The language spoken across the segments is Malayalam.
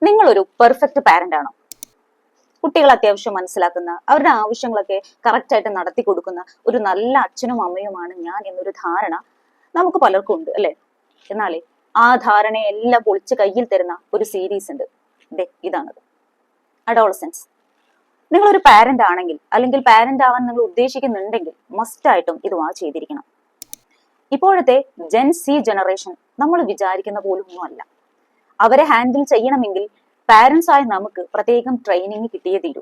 നിങ്ങളൊരു പെർഫെക്റ്റ് പാരന്റ് ആണോ? കുട്ടികൾ അത്യാവശ്യം മനസ്സിലാക്കുന്ന, അവരുടെ ആവശ്യങ്ങളൊക്കെ കറക്റ്റ് ആയിട്ട് നടത്തി കൊടുക്കുന്ന ഒരു നല്ല അച്ഛനും അമ്മയുമാണ് ഞാൻ എന്നൊരു ധാരണ നമുക്ക് പലർക്കും ഉണ്ട് അല്ലെ? എന്നാലേ ആ ധാരണയെല്ലാം പൊളിച്ച് കയ്യിൽ തരുന്ന ഒരു സീരീസ് ഉണ്ട്. ഇതാണത്, അഡോളസൻസ്. നിങ്ങളൊരു പാരന്റ് ആണെങ്കിൽ, അല്ലെങ്കിൽ പാരന്റ് ആവാൻ നിങ്ങൾ ഉദ്ദേശിക്കുന്നുണ്ടെങ്കിൽ മസ്റ്റായിട്ടും ഇത് വാച്ച് ചെയ്തിരിക്കണം. ഇപ്പോഴത്തെ ജെൻ സി ജനറേഷൻ നമ്മൾ വിചാരിക്കുന്ന പോലും ഒന്നുമല്ല. അവരെ ഹാൻഡിൽ ചെയ്യണമെങ്കിൽ പാരന്റ്സ് ആയ നമുക്ക് പ്രത്യേകം ട്രെയിനിങ് കിട്ടിയേ തീരൂ.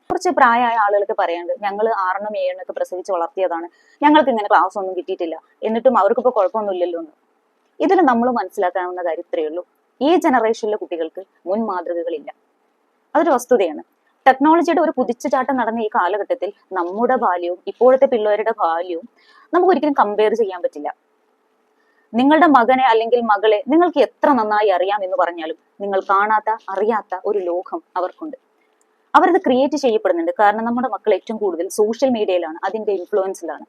കുറച്ച് പ്രായമായ ആളുകൾക്ക് പറയാണ്ട്, ഞങ്ങൾ 6 7 പ്രസവിച്ച് വളർത്തിയതാണ്, ഞങ്ങൾക്ക് ഇങ്ങനെ ക്ലാസ് ഒന്നും കിട്ടിയിട്ടില്ല, എന്നിട്ടും അവർക്കിപ്പോൾ കുഴപ്പമൊന്നുമില്ലല്ലോ എന്ന്. ഇതിൽ നമ്മൾ മനസ്സിലാക്കാവുന്ന കാര്യം ഇത്രയേ ഉള്ളൂ: ഈ ജനറേഷനിലെ കുട്ടികൾക്ക് മുൻ മാതൃകകളില്ല. അതൊരു വസ്തുതയാണ്. ടെക്നോളജിയുടെ ഒരു കുതിച്ചുചാട്ടം നടന്ന ഈ കാലഘട്ടത്തിൽ നമ്മുടെ ബാല്യവും ഇപ്പോഴത്തെ പിള്ളേരുടെ ബാല്യവും നമുക്ക് ഒരിക്കലും കമ്പയർ ചെയ്യാൻ പറ്റില്ല. നിങ്ങളുടെ മകനെ അല്ലെങ്കിൽ മകളെ നിങ്ങൾക്ക് എത്ര നന്നായി അറിയാം എന്ന് പറഞ്ഞാലും നിങ്ങൾ കാണാത്ത, അറിയാത്ത ഒരു ലോകം അവർക്കുണ്ട്. അവരത് ക്രിയേറ്റ് ചെയ്യപ്പെടുന്നുണ്ട്. കാരണം നമ്മുടെ മക്കൾ ഏറ്റവും കൂടുതൽ സോഷ്യൽ മീഡിയയിലാണ്, അതിന്റെ ഇൻഫ്ലുവൻസിലാണ്.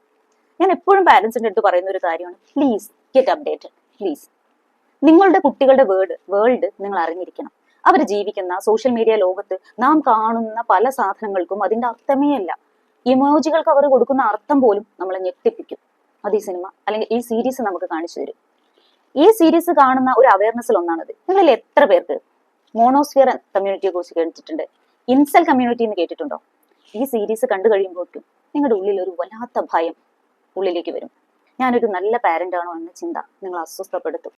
ഞാൻ എപ്പോഴും പാരന്റ്സിന്റെ അടുത്ത് പറയുന്ന ഒരു കാര്യമാണ്: പ്ലീസ് ഗെറ്റ് അപ്ഡേറ്റഡ്. പ്ലീസ്, നിങ്ങളുടെ കുട്ടികളുടെ വേൾഡ് നിങ്ങൾ അറിഞ്ഞിരിക്കണം. അവർ ജീവിക്കുന്ന സോഷ്യൽ മീഡിയ ലോകത്ത് നാം കാണുന്ന പല സാധനങ്ങൾക്കും അതിന്റെ അർത്ഥമേ അല്ല. ഇമോജികൾക്ക് അവർ കൊടുക്കുന്ന അർത്ഥം പോലും നമ്മളെ ഞെട്ടിപ്പിക്കും. അത് ഈ സിനിമ അല്ലെങ്കിൽ ഈ സീരീസ് നമുക്ക് കാണിച്ചു തരും. ഈ സീരീസ് കാണുന്ന ഒരു അവയർനെസ്സിൽ ഒന്നാണത്. നിങ്ങളിൽ എത്ര പേർക്ക് മോണോസ്ഫിയർ കമ്മ്യൂണിറ്റിയെ കുറിച്ച് കേട്ടിട്ടുണ്ട്? ഇൻസെൽ കമ്മ്യൂണിറ്റി എന്ന് കേട്ടിട്ടുണ്ടോ? ഈ സീരീസ് കണ്ടു കഴിയുമ്പോഴേക്കും നിങ്ങളുടെ ഉള്ളിൽ ഒരു വല്ലാത്ത ഭയം ഉള്ളിലേക്ക് വരും. ഞാനൊരു നല്ല പാരന്റ് ആണോ എന്ന ചിന്ത നിങ്ങൾ അസ്വസ്ഥപ്പെടുത്തും.